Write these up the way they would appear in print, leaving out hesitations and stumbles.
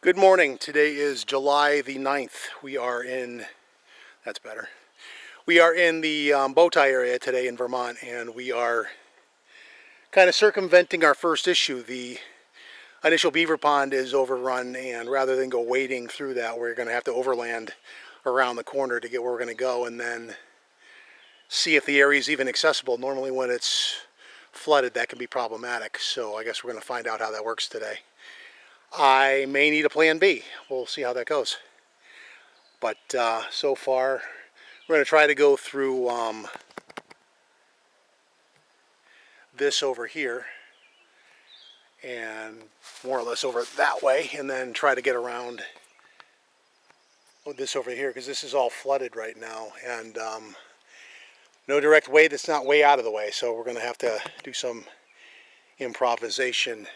Good morning. Today is July the 9th. That's better. We are in the Bowtie area today in Vermont, and we are kind of circumventing our first issue. The initial beaver pond is overrun, and rather than go wading through that, we're going to have to overland around the corner to get where we're going to go, and then see if the area is even accessible. Normally when it's flooded, that can be problematic, so I guess we're going to find out how that works today. I may need a plan B. We'll see how that goes. But so far, we're going to try to go through this over here and more or less over that way, and then try to get around this over here because this is all flooded right now, and no direct way that's not way out of the way, so we're going to have to do some improvisation.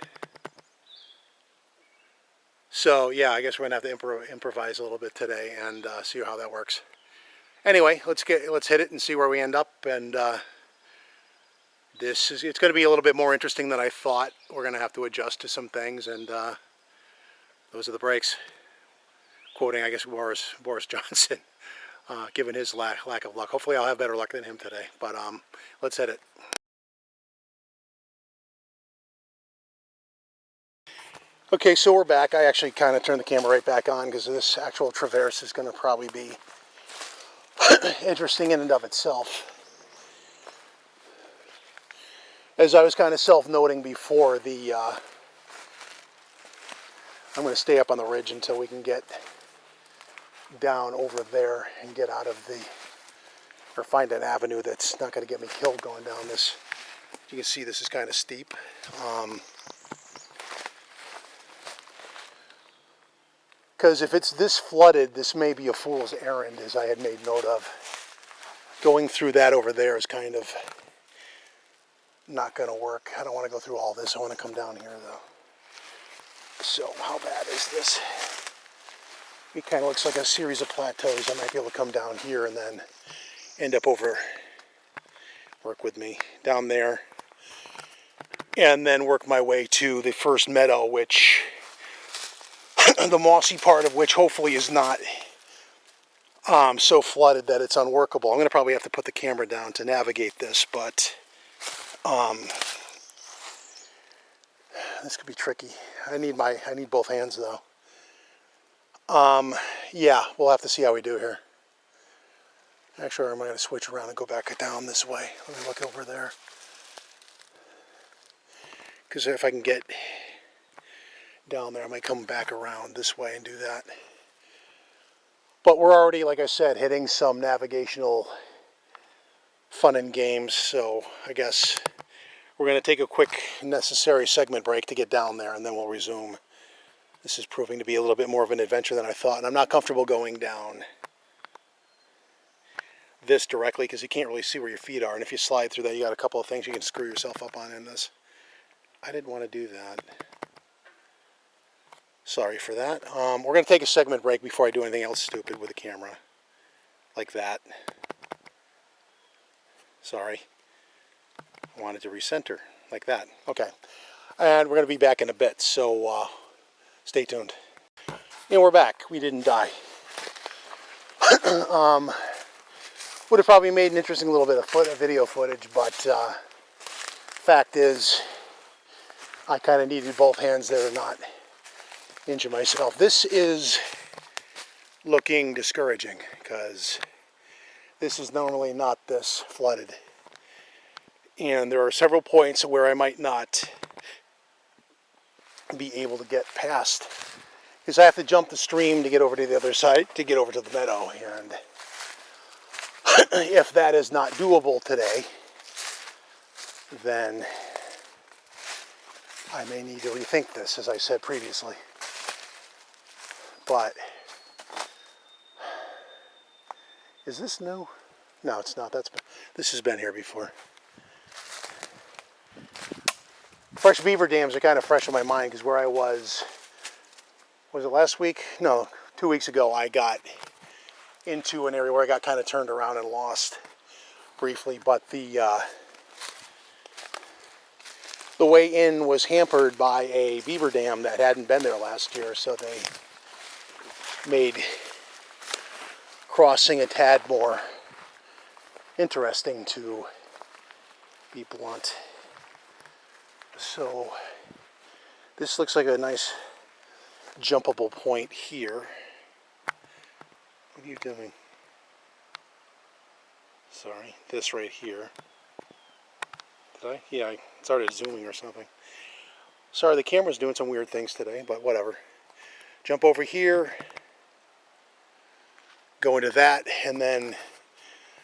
So yeah, I guess we're gonna have to improvise a little bit today and see how that works. Anyway, let's hit it and see where we end up. And it's going to be a little bit more interesting than I thought. We're going to have to adjust to some things, and those are the breaks. Quoting, I guess, Boris Johnson, given his lack of luck. Hopefully, I'll have better luck than him today. But let's hit it. Okay, so we're back. I actually kind of turned the camera right back on because this actual traverse is going to probably be interesting in and of itself. As I was kind of self-noting before, I'm going to stay up on the ridge until we can get down over there and get out of or find an avenue that's not going to get me killed going down this. You can see this is kind of steep. Because if it's this flooded, this may be a fool's errand, as I had made note of. Going through that over there is kind of not going to work. I don't want to go through all this. I want to come down here, though. So, how bad is this? It kind of looks like a series of plateaus. I might be able to come down here and then end up work with me, down there. And then work my way to the first meadow, which the mossy part of which hopefully is not so flooded that it's unworkable. I'm going to probably have to put the camera down to navigate this, but this could be tricky. I need both hands though. Yeah, we'll have to see how we do here. Actually, I'm going to switch around and go back down this way. Let me look over there. Because if I can get down there, I might come back around this way and do that. But we're already, like I said, hitting some navigational fun and games, so I guess we're going to take a quick necessary segment break to get down there, and then we'll resume. This is proving to be a little bit more of an adventure than I thought, and I'm not comfortable going down this directly because you can't really see where your feet are, and if you slide through that, you got a couple of things you can screw yourself up on in this. I didn't want to do that. Sorry for that. We're going to take a segment break before I do anything else stupid with the camera. Like that. Sorry. I wanted to recenter. Like that. Okay. And we're going to be back in a bit, so stay tuned. And we're back. We didn't die. Would have probably made an interesting little bit of video footage, but fact is, I kind of needed both hands there to not injure myself. This is looking discouraging because this is normally not this flooded, and there are several points where I might not be able to get past because I have to jump the stream to get over to the other side to get over to the meadow, and if that is not doable today, then I may need to rethink this, as I said previously. But is this new? No, it's not. This has been here before. Fresh beaver dams are kind of fresh in my mind because where I was it last week? No, 2 weeks ago I got into an area where I got kind of turned around and lost briefly, but the the way in was hampered by a beaver dam that hadn't been there last year, so they made crossing a tad more interesting, to be blunt. So this looks like a nice jumpable point here. What are you doing? Sorry, this right here. Did I? Yeah, I started zooming or something. Sorry, the camera's doing some weird things today, but whatever. Jump over here, go into that, and then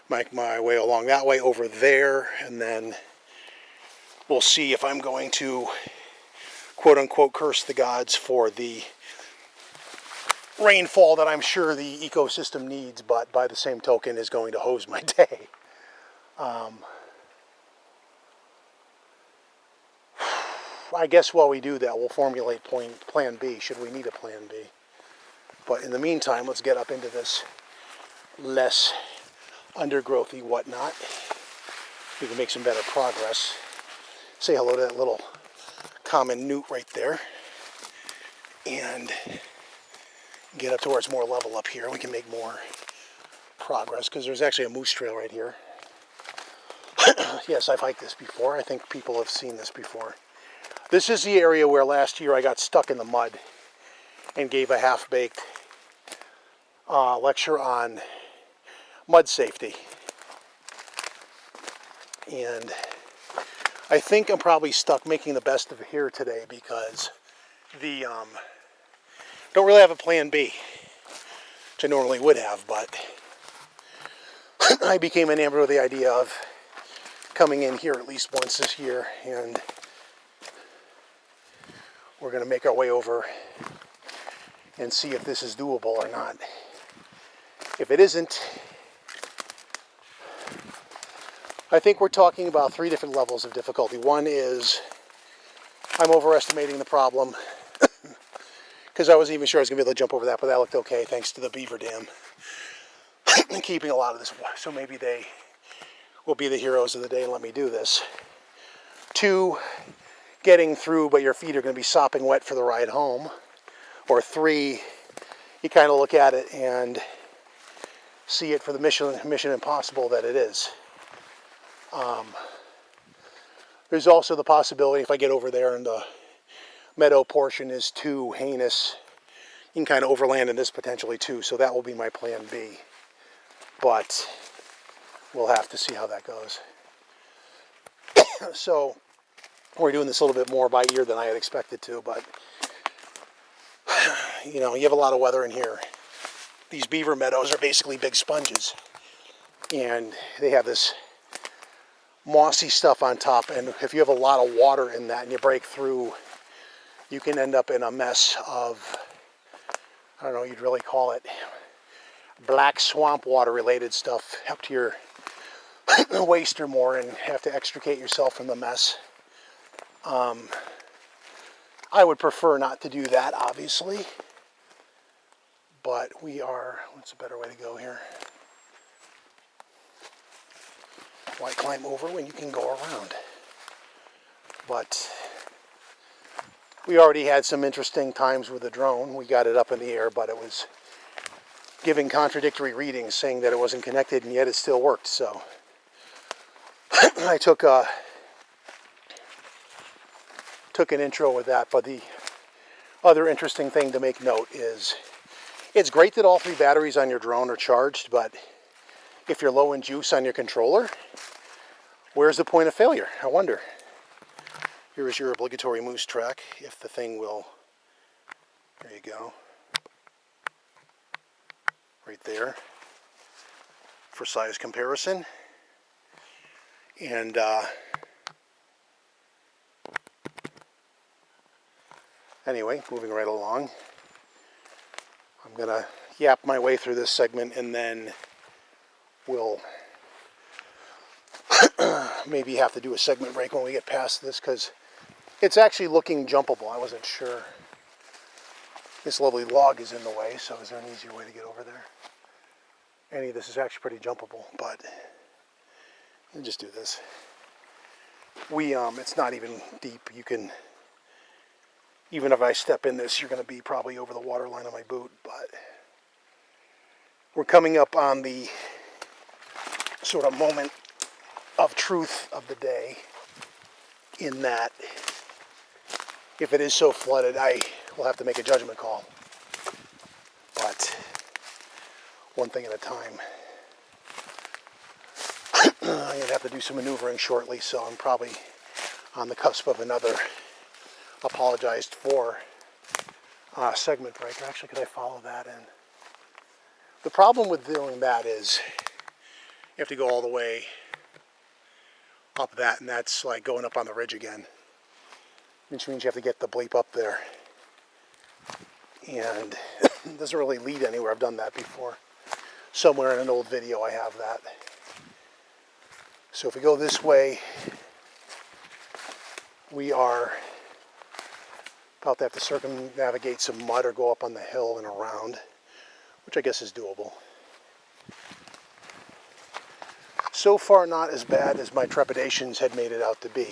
make my way along that way over there, and then we'll see if I'm going to quote-unquote curse the gods for the rainfall that I'm sure the ecosystem needs, but by the same token is going to hose my day. I guess while we do that, we'll formulate plan B, should we need a plan B. But in the meantime, let's get up into this less undergrowthy whatnot. We can make some better progress. Say hello to that little common newt right there. And get up to where it's more level up here. We can make more progress, because there's actually a moose trail right here. Yes, I've hiked this before. I think people have seen this before. This is the area where last year I got stuck in the mud and gave a half-baked lecture on mud safety. And I think I'm probably stuck making the best of it here today, because the don't really have a plan B, which I normally would have, but I became enamored with the idea of coming in here at least once this year, and we're going to make our way over and see if this is doable or not. If it isn't, I think we're talking about 3 different levels of difficulty. One is I'm overestimating the problem, because I wasn't even sure I was going to be able to jump over that, but that looked okay thanks to the beaver dam keeping a lot of this water. So maybe they will be the heroes of the day and let me do this. 2, getting through, but your feet are going to be sopping wet for the ride home. Or 3, you kind of look at it and see it for the mission impossible that it is. There's also the possibility, if I get over there and the meadow portion is too heinous, you can kind of overland in this potentially too, so that will be my plan B. But we'll have to see how that goes. So we're doing this a little bit more by ear than I had expected to, but you know, you have a lot of weather in here. These beaver meadows are basically big sponges, and they have this mossy stuff on top, and if you have a lot of water in that and you break through, you can end up in a mess of, I don't know what you'd really call it, black swamp water related stuff up to your waist or more, and have to extricate yourself from the mess. I would prefer not to do that, obviously, but what's a better way to go here? Why climb over when you can go around? But we already had some interesting times with the drone. We got it up in the air, but it was giving contradictory readings, saying that it wasn't connected, and yet it still worked. So I took an intro with that. But the other interesting thing to make note is it's great that all 3 batteries on your drone are charged, but if you're low in juice on your controller, where's the point of failure? I wonder. Here is your obligatory moose track, if the thing will, there you go, right there, for size comparison. And anyway, moving right along, I'm going to yap my way through this segment, and then we'll maybe have to do a segment break when we get past this, because it's actually looking jumpable. I wasn't sure. This lovely log is in the way, so is there an easier way to get over there? Any of this is actually pretty jumpable, but I'll just do this. it's not even deep. You can, even if I step in this, you're going to be probably over the water line on my boot, but we're coming up on the sort of moment of truth of the day, in that if it is so flooded, I will have to make a judgment call. But one thing at a time. I'm going to have to do some maneuvering shortly, so I'm probably on the cusp of another apologized for segment break. Or actually, could I follow that in? The problem with doing that is you have to go all the way up that, and that's like going up on the ridge again, which means you have to get the bleep up there, and it doesn't really lead anywhere. I've done that before. Somewhere in an old video I have that. So if we go this way, we are about to have to circumnavigate some mud or go up on the hill and around, which I guess is doable. So far not as bad as my trepidations had made it out to be.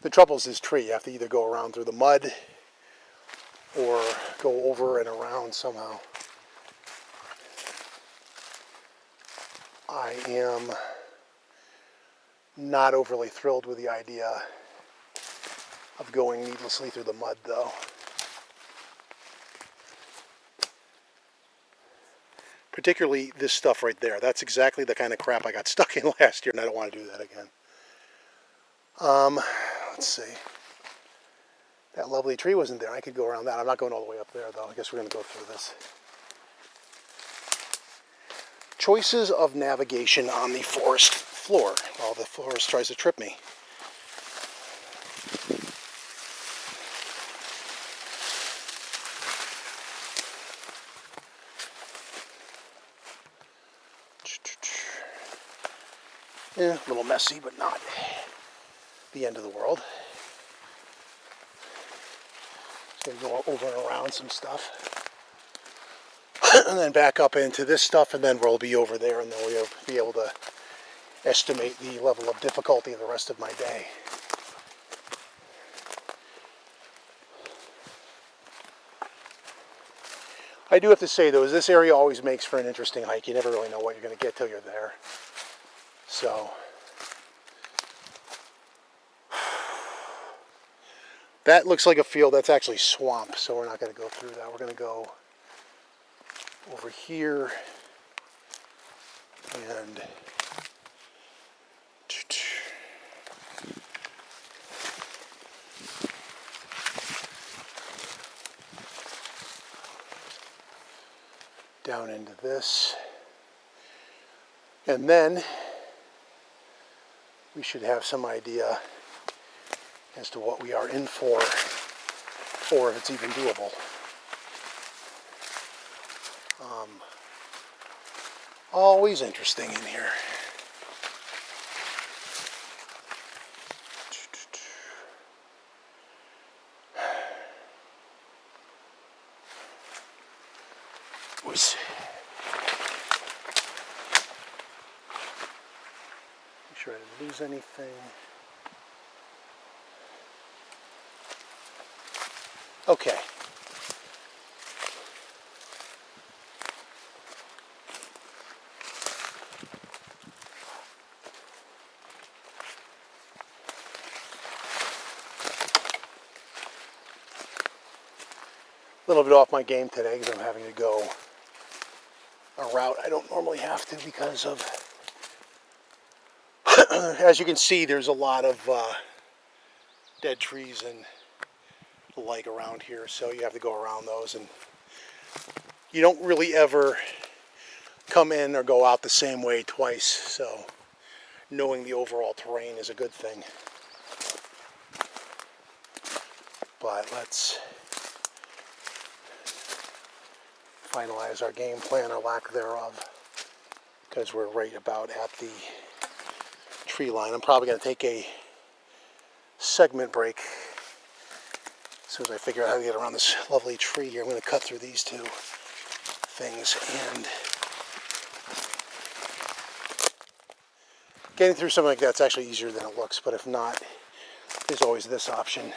The trouble is this tree. You have to either go around through the mud or go over and around somehow. I am not overly thrilled with the idea of going needlessly through the mud, though. Particularly this stuff right there. That's exactly the kind of crap I got stuck in last year, and I don't want to do that again. Let's see. That lovely tree wasn't there. I could go around that. I'm not going all the way up there, though. I guess we're going to go through this. Choices of navigation on the forest floor while the forest tries to trip me. Yeah, a little messy, but not the end of the world. Just gonna go over and around some stuff. And then back up into this stuff, and then we'll be over there, and then we'll be able to estimate the level of difficulty of the rest of my day. I do have to say, though, this area always makes for an interesting hike. You never really know what you're going to get till you're there. So that looks like a field. That's actually swamp, so we're not going to go through that. We're going to go over here and down into this, and then we should have some idea as to what we are in for, or if it's even doable. Always interesting in here. Make sure I didn't lose anything. Okay. A little bit off my game today because I'm having to go a route I don't normally have to because of, as you can see, there's a lot of dead trees and the like around here, so you have to go around those, and you don't really ever come in or go out the same way twice, so knowing the overall terrain is a good thing. But let's finalize our game plan, or lack thereof, because we're right about at the tree line. I'm probably going to take a segment break as soon as I figure out how to get around this lovely tree here. I'm going to cut through these two things, and Getting through something like that's actually easier than it looks, but if not, there's always this option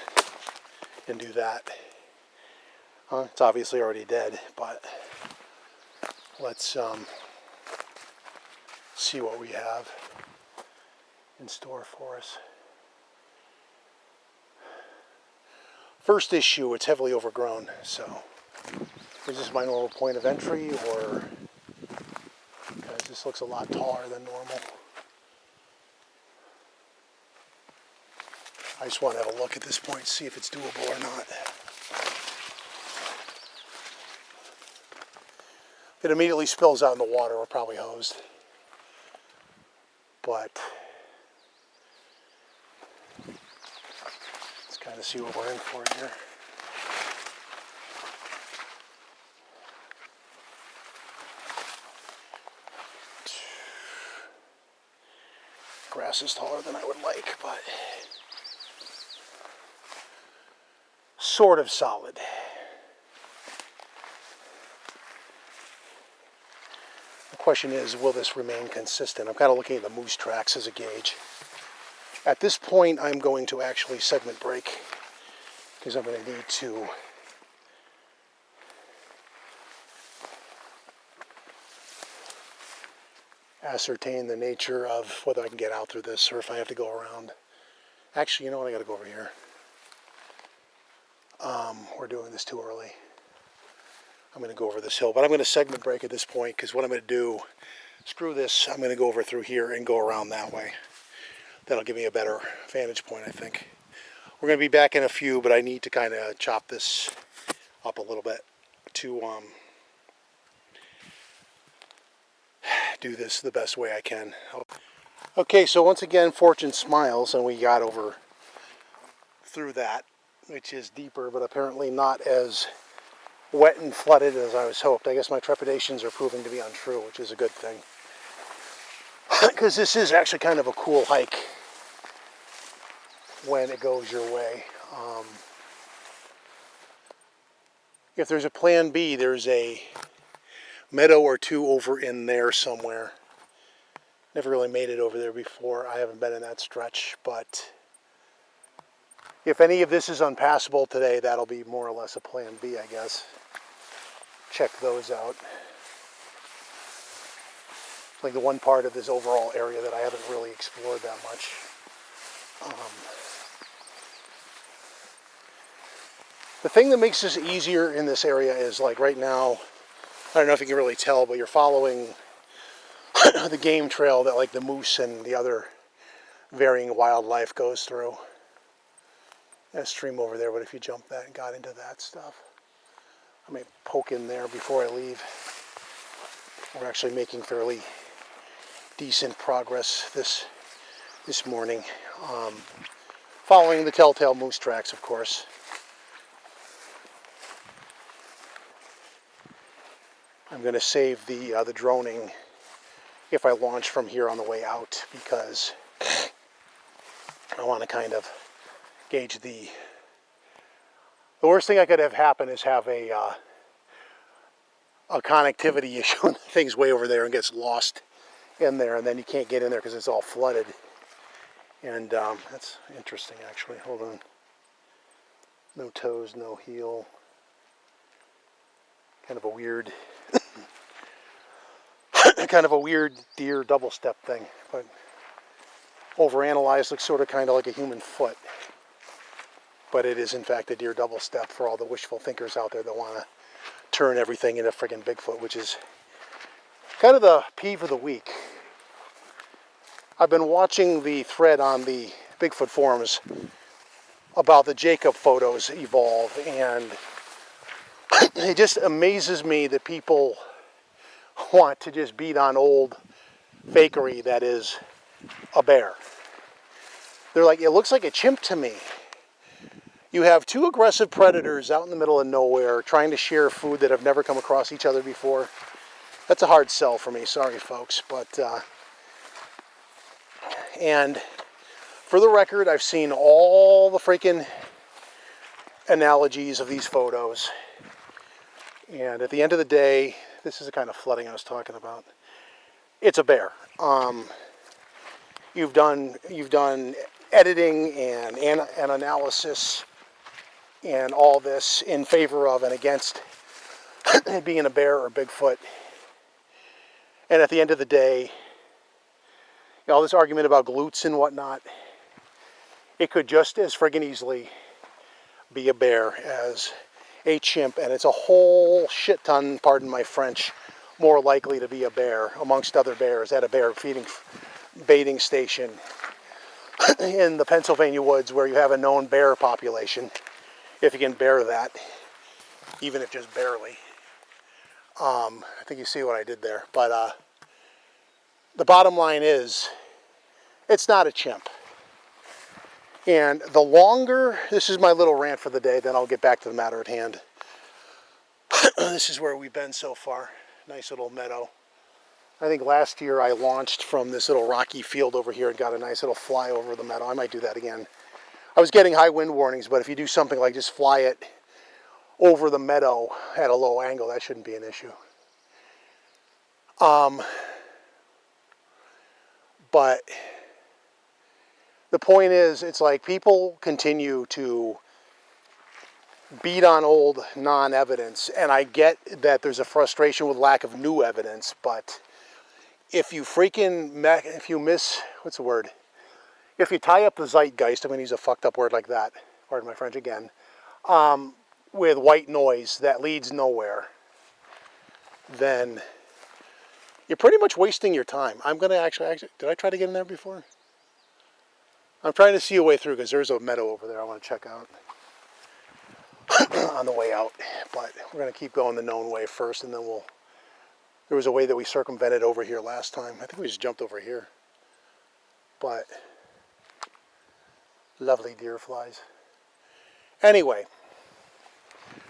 and do that. It's obviously already dead, but let's see what we have in store for us. First issue, it's heavily overgrown, so is this my normal point of entry, or because this looks a lot taller than normal? I just want to have a look at this point, see if it's doable or not. If it immediately spills out in the water, we're probably hosed. But let's kind of see what we're in for here. Grass is taller than I would like, but sort of solid. The question is, will this remain consistent? I'm kind of looking at the moose tracks as a gauge. At this point, I'm going to actually segment break because I'm going to need to ascertain the nature of whether I can get out through this or if I have to go around. Actually, you know what? I got to go over here. We're doing this too early. I'm going to go over this hill, but I'm going to segment break at this point because what I'm going to do, screw this, I'm going to go over through here and go around that way. That'll give me a better vantage point, I think. We're going to be back in a few, but I need to kind of chop this up a little bit to do this the best way I can. Okay, so once again, fortune smiles, and we got over through that, which is deeper, but apparently not as wet and flooded as I was hoped. I guess my trepidations are proving to be untrue, which is a good thing. Because this is actually kind of a cool hike when it goes your way. If there's a plan B, there's a meadow or two over in there somewhere. Never really made it over there before. I haven't been in that stretch, but if any of this is unpassable today, that'll be more or less a plan B, I guess. Check those out. Like the one part of this overall area that I haven't really explored that much. The thing that makes this easier in this area is, like, right now, I don't know if you can really tell, but you're following the game trail that, like, the moose and the other varying wildlife goes through. That stream over there, but if you jump that and got into that stuff, I may poke in there before I leave. We're actually making fairly decent progress this morning, following the telltale moose tracks, of course. I'm going to save the droning if I launch from here on the way out, because I want to kind of gauge the worst thing I could have happen is have a connectivity issue and things way over there and gets lost in there, and then you can't get in there because it's all flooded. And that's interesting, actually. Hold on. No toes, no heel. Kind of a weird kind of a weird deer double step thing, but overanalyzed, looks sort of kind of like a human foot, but it is in fact a deer double step for all the wishful thinkers out there that want to turn everything into friggin' Bigfoot, which is kind of the peeve of the week. I've been watching the thread on the Bigfoot forums about the Jacob photos evolve, and it just amazes me that people want to just beat on old fakery that is a bear. They're like, it looks like a chimp to me. You have two aggressive predators out in the middle of nowhere trying to share food that have never come across each other before. That's a hard sell for me, sorry folks, but and for the record, I've seen all the freaking analogies of these photos, and at the end of the day, this is the kind of flooding I was talking about. It's a bear. you've done editing and analysis and all this in favor of and against it being a bear or Bigfoot. And at the end of the day, all this argument about glutes and whatnot, it could just as friggin' easily be a bear as a chimp, and it's a whole shit ton, pardon my French, more likely to be a bear amongst other bears at a bear baiting station in the Pennsylvania woods where you have a known bear population, if you can bear that, even if just barely. I think you see what I did there, but the bottom line is, it's not a chimp. And the longer, this is my little rant for the day, then I'll get back to the matter at hand. This is where we've been so far. Nice little meadow. I think last year I launched from this little rocky field over here and got a nice little fly over the meadow. I might do that again. I was getting high wind warnings, but if you do something like just fly it over the meadow at a low angle, that shouldn't be an issue. But the point is, it's like people continue to beat on old non-evidence, and I get that there's a frustration with lack of new evidence, but if you if you tie up the zeitgeist, I'm going to use a fucked up word like that, pardon my French again, with white noise that leads nowhere, then you're pretty much wasting your time. I'm going to actually, did I try to get in there before? I'm trying to see a way through because there's a meadow over there I want to check out on the way out. But we're going to keep going the known way first, and then there was a way that we circumvented over here last time. I think we just jumped over here. But lovely deer flies. Anyway,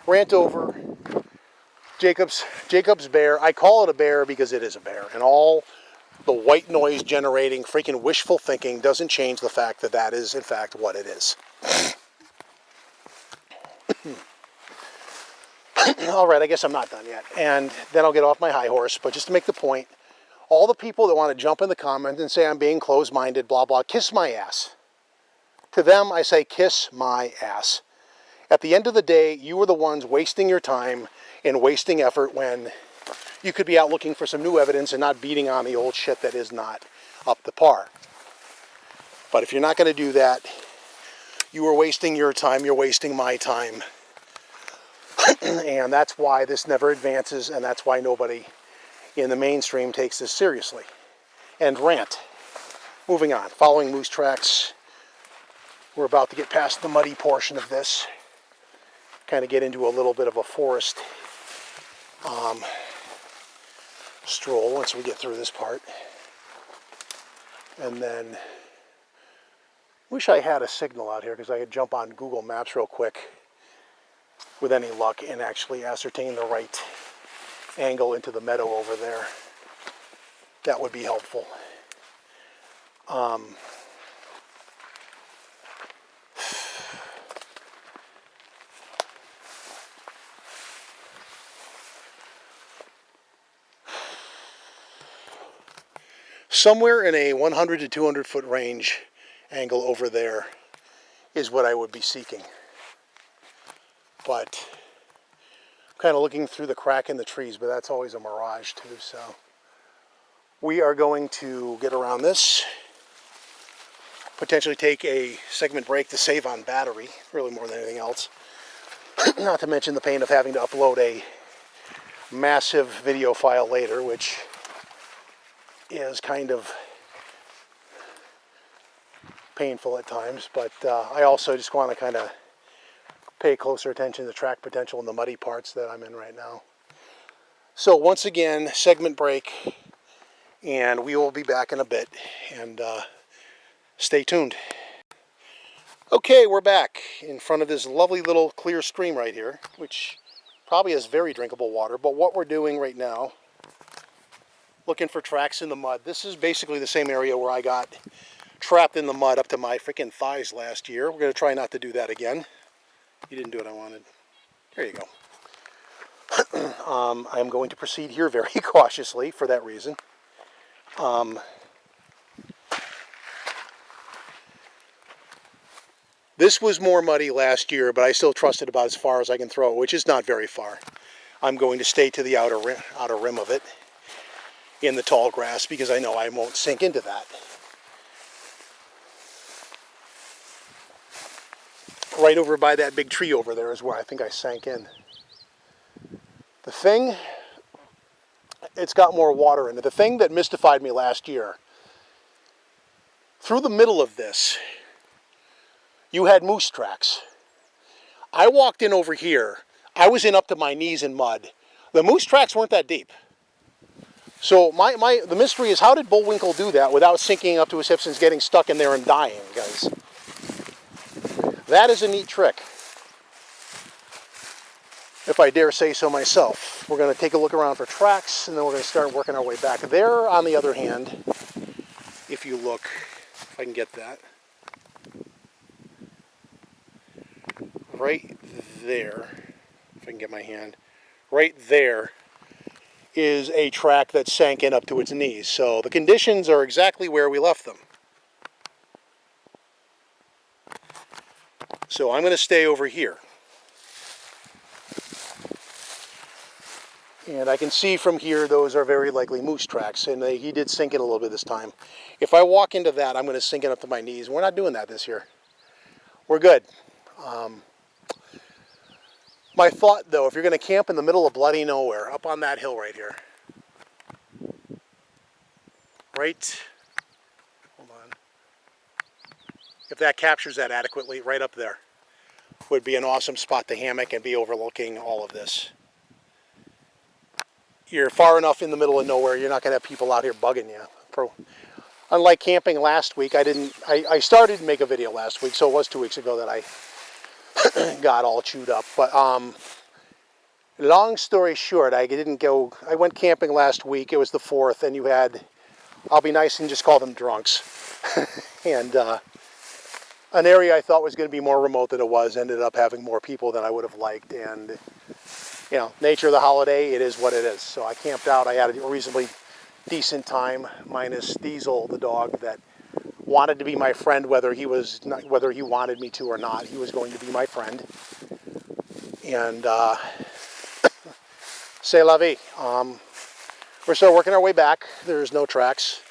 rant over. Jacob's bear. I call it a bear because it is a bear, and all the white noise generating freaking wishful thinking doesn't change the fact that that is in fact what it is. All right, I guess I'm not done yet, and then I'll get off my high horse. But just to make the point, all the people that want to jump in the comments and say I'm being closed-minded, blah blah, kiss my ass. To them I say kiss my ass. At the end of the day, you are the ones wasting your time and wasting effort when you could be out looking for some new evidence and not beating on the old shit that is not up to par. But if you're not going to do that, you are wasting your time, you're wasting my time. And that's why this never advances, and that's why nobody in the mainstream takes this seriously. And rant. Moving on. Following moose tracks. We're about to get past the muddy portion of this. Kind of get into a little bit of a forest stroll once we get through this part. And then, wish I had a signal out here because I could jump on Google Maps real quick with any luck and actually ascertain the right angle into the meadow over there. That would be helpful. Somewhere in a 100 to 200 foot range angle over there is what I would be seeking. But I'm kind of looking through the crack in the trees, but that's always a mirage too. So we are going to get around this, potentially take a segment break to save on battery, really more than anything else. Not to mention the pain of having to upload a massive video file later, which is kind of painful at times, but I also just want to kind of pay closer attention to track potential in the muddy parts that I'm in right now. So once again, segment break, and we will be back in a bit, and stay tuned. Okay, we're back in front of this lovely little clear stream right here, which probably has very drinkable water, but what we're doing right now, looking for tracks in the mud. This is basically the same area where I got trapped in the mud up to my freaking thighs last year. We're going to try not to do that again. You didn't do what I wanted. There you go. I'm going to proceed here very cautiously for that reason. This was more muddy last year, but I still trust it about as far as I can throw it, which is not very far. I'm going to stay to the outer rim of it in the tall grass because I know I won't sink into that. Right over by that big tree over there is where I think I sank in. The thing, it's got more water in it. The thing that mystified me last year, through the middle of this, you had moose tracks. I walked in over here. I was in up to my knees in mud. The moose tracks weren't that deep. So the mystery is, how did Bullwinkle do that without sinking up to his hips and getting stuck in there and dying, guys? That is a neat trick, if I dare say so myself. We're going to take a look around for tracks, and then we're going to start working our way back. There, on the other hand, if you look, if I can get that, right there, if I can get my hand, right there is a track that sank in up to its knees. So the conditions are exactly where we left them. So I'm going to stay over here. And I can see from here those are very likely moose tracks, and he did sink in a little bit this time. If I walk into that, I'm going to sink in up to my knees. We're not doing that this year. We're good. My thought, though, if you're going to camp in the middle of bloody nowhere, up on that hill right here, right, hold on, if that captures that adequately, right up there would be an awesome spot to hammock and be overlooking all of this. You're far enough in the middle of nowhere, you're not going to have people out here bugging you. Unlike camping last week, I started to make a video last week, so it was 2 weeks ago that I got all chewed up. But long story short, I went camping last week. It was the 4th, and you had, I'll be nice and just call them drunks. And an area I thought was going to be more remote than it was ended up having more people than I would have liked. And, you know, nature of the holiday, it is what it is. So I camped out. I had a reasonably decent time, minus Diesel, the dog that wanted to be my friend, whether he wanted me to or not. He was going to be my friend. And c'est la vie. We're still working our way back. There's no tracks.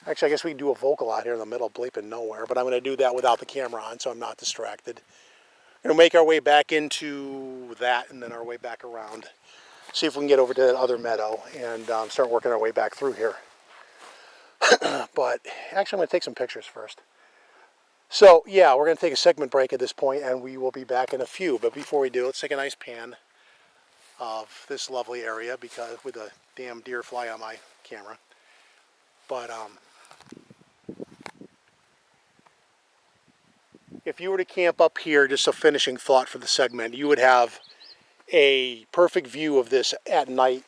Actually, I guess we can do a vocal out here in the middle of bleeping nowhere, but I'm going to do that without the camera on, so I'm not distracted. We're going to make our way back into that, and then our way back around. See if we can get over to that other meadow and start working our way back through here. But actually, I'm going to take some pictures first. So, yeah, we're going to take a segment break at this point, and we will be back in a few. But before we do, let's take a nice pan of this lovely area, because with a damn deer fly on my camera. But if you were to camp up here, just a finishing thought for the segment, you would have a perfect view of this at night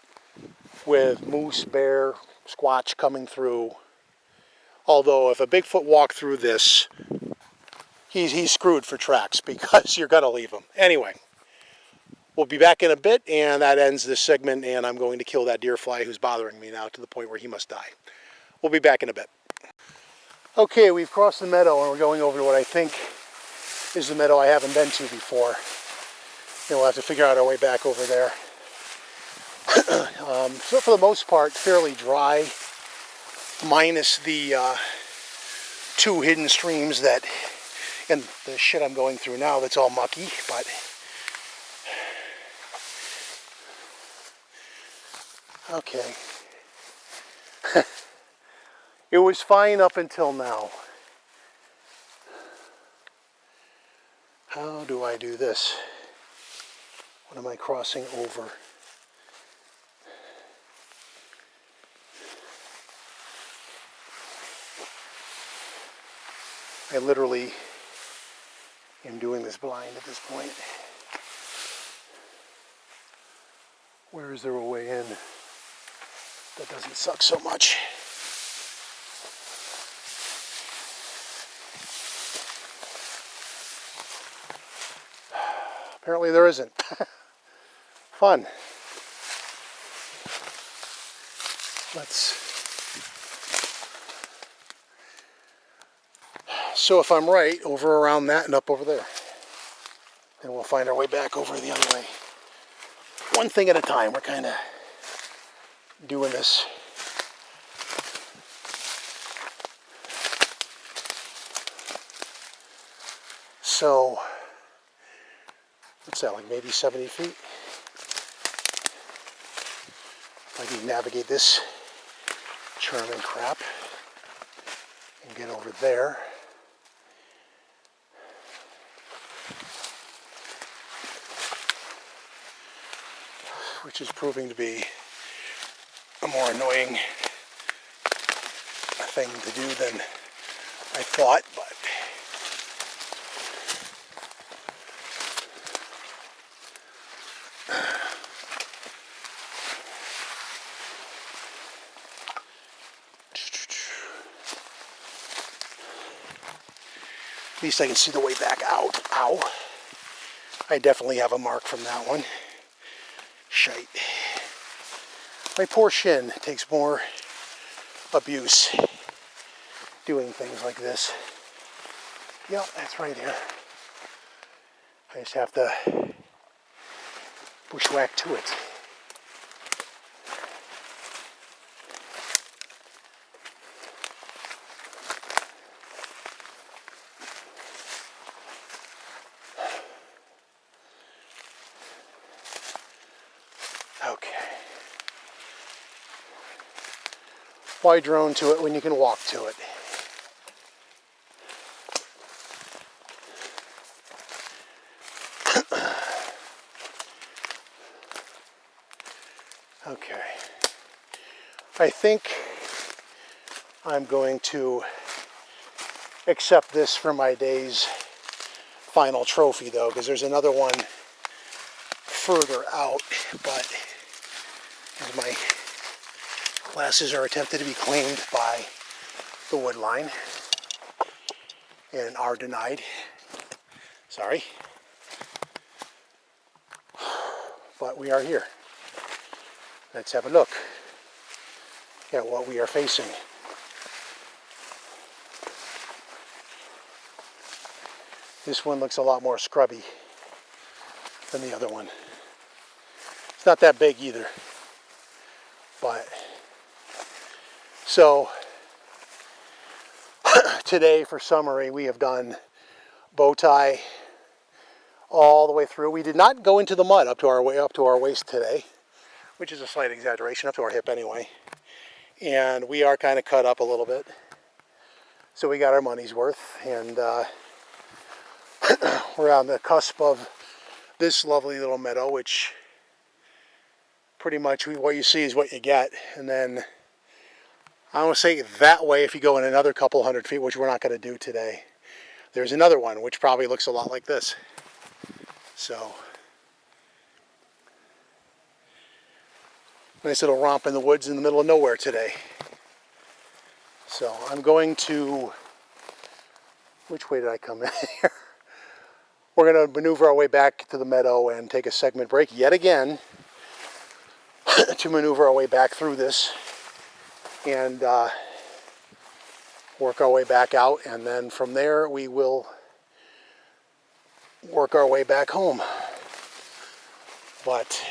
with moose, bear, squatch coming through. Although if a Bigfoot walked through this, he's screwed for tracks, because you're going to leave him. Anyway, we'll be back in a bit, and that ends this segment, and I'm going to kill that deer fly who's bothering me now to the point where he must die. We'll be back in a bit. Okay, we've crossed the meadow, and we're going over to what I think is the meadow I haven't been to before. And we'll have to figure out our way back over there. So for the most part, fairly dry, minus the 2 hidden streams that, and the shit I'm going through now that's all mucky, but okay. It was fine up until now. How do I do this? What am I crossing over? I literally am doing this blind at this point. Where is there a way in that doesn't suck so much? Apparently there isn't. Fun. So if I'm right, over around that and up over there. And we'll find our way back over the other way. One thing at a time. We're kind of doing this. So, what's that, like maybe 70 feet? I can navigate this charming crap and get over there. Which is proving to be a more annoying thing to do than I thought, but at least I can see the way back out. Ow. I definitely have a mark from that one. Shite. My poor shin takes more abuse doing things like this. Yep, that's right here. I just have to bushwhack to it. Okay. Why drone to it when you can walk to it? Okay. I think I'm going to accept this for my day's final trophy though, because there's another one further out, but as my glasses are attempted to be claimed by the wood line and are denied. Sorry. But we are here. Let's have a look at what we are facing. This one looks a lot more scrubby than the other one. It's not that big either, but so today for summary we have done bow tie all the way through. We did not go into the mud up to our waist today, which is a slight exaggeration, up to our hip anyway. And we are kind of cut up a little bit, so we got our money's worth, and we're on the cusp of this lovely little meadow, which pretty much what you see is what you get. And then I want to say that way, if you go in another couple hundred feet, which we're not going to do today, there's another one which probably looks a lot like this. So nice little romp in the woods in the middle of nowhere today. So I'm going to, which way did I come in here? We're going to maneuver our way back to the meadow and take a segment break yet again to maneuver our way back through this and work our way back out, and then from there we will work our way back home. But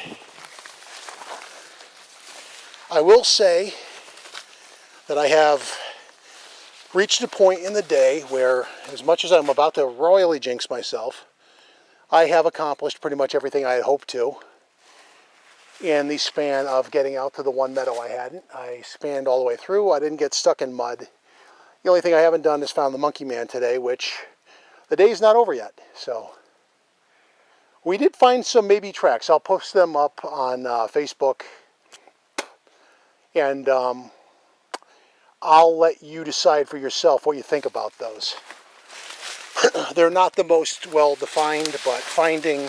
I will say that I have reached a point in the day where, as much as I'm about to royally jinx myself, I have accomplished pretty much everything I had hoped to in the span of getting out to the one meadow I hadn't. I spanned all the way through. I didn't get stuck in mud. The only thing I haven't done is found the monkey man today, which the day's not over yet. So we did find some maybe tracks. I'll post them up on Facebook, and I'll let you decide for yourself what you think about those. They're not the most well-defined, but finding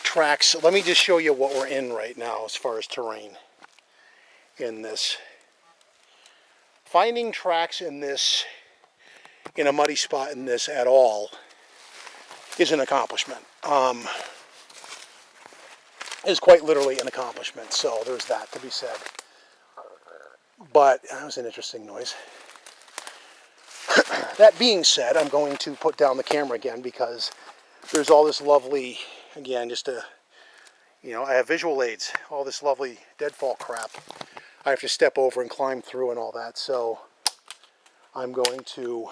tracks. Let me just show you what we're in right now as far as terrain in this. Finding tracks in this, in a muddy spot in this at all, is an accomplishment. Is quite literally an accomplishment. So there's that to be said. But that was an interesting noise. that being said, I'm going to put down the camera again because there's all this lovely, again, just a, you know, I have visual aids, all this lovely deadfall crap I have to step over and climb through and all that. So I'm going to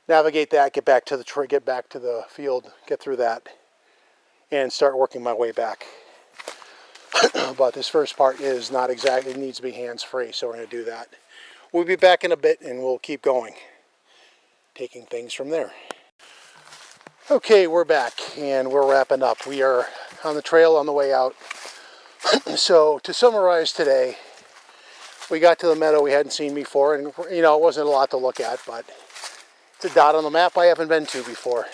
navigate that, get back to the field, get through that, and start working my way back. But this first part is not exactly, it needs to be hands-free, so we're going to do that. We'll be back in a bit and we'll keep going, taking things from there. Okay, we're back and we're wrapping up. We are on the trail on the way out. So to summarize today, we got to the meadow we hadn't seen before, and you know, it wasn't a lot to look at, but it's a dot on the map I haven't been to before.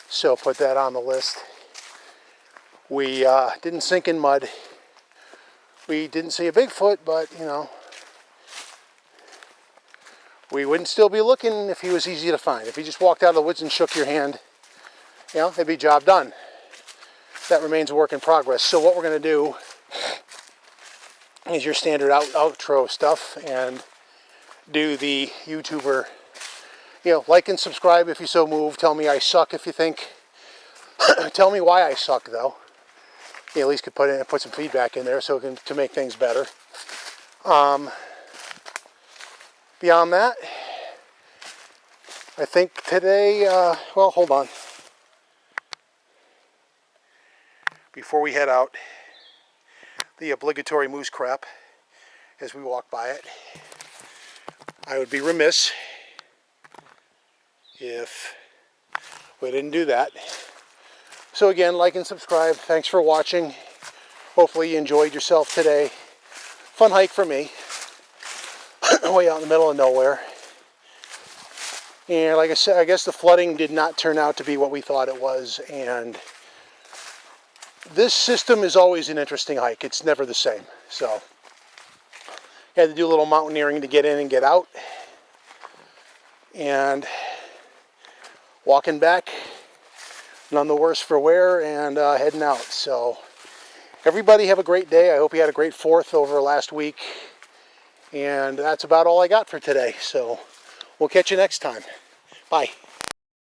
So put that on the list. We didn't sink in mud. We didn't see a Bigfoot, but you know, we wouldn't still be looking if he was easy to find. If he just walked out of the woods and shook your hand, you know, it'd be job done. That remains a work in progress. So what we're going to do is your standard outro stuff and do the YouTuber, you know, like and subscribe if you so move. Tell me I suck if you think. Tell me why I suck though. You at least could put some feedback in there so to make things better. Beyond that, I think today, well, hold on. Before we head out, the obligatory moose crap as we walk by it. I would be remiss if we didn't do that. So again, like and subscribe. Thanks for watching. Hopefully you enjoyed yourself today. Fun hike for me. Way out in the middle of nowhere. And like I said, I guess the flooding did not turn out to be what we thought it was. And this system is always an interesting hike. It's never the same. So had to do a little mountaineering to get in and get out. And walking back, none the worse for wear, and heading out. So everybody have a great day. I hope you had a great 4th over last week. And that's about all I got for today. So we'll catch you next time. Bye.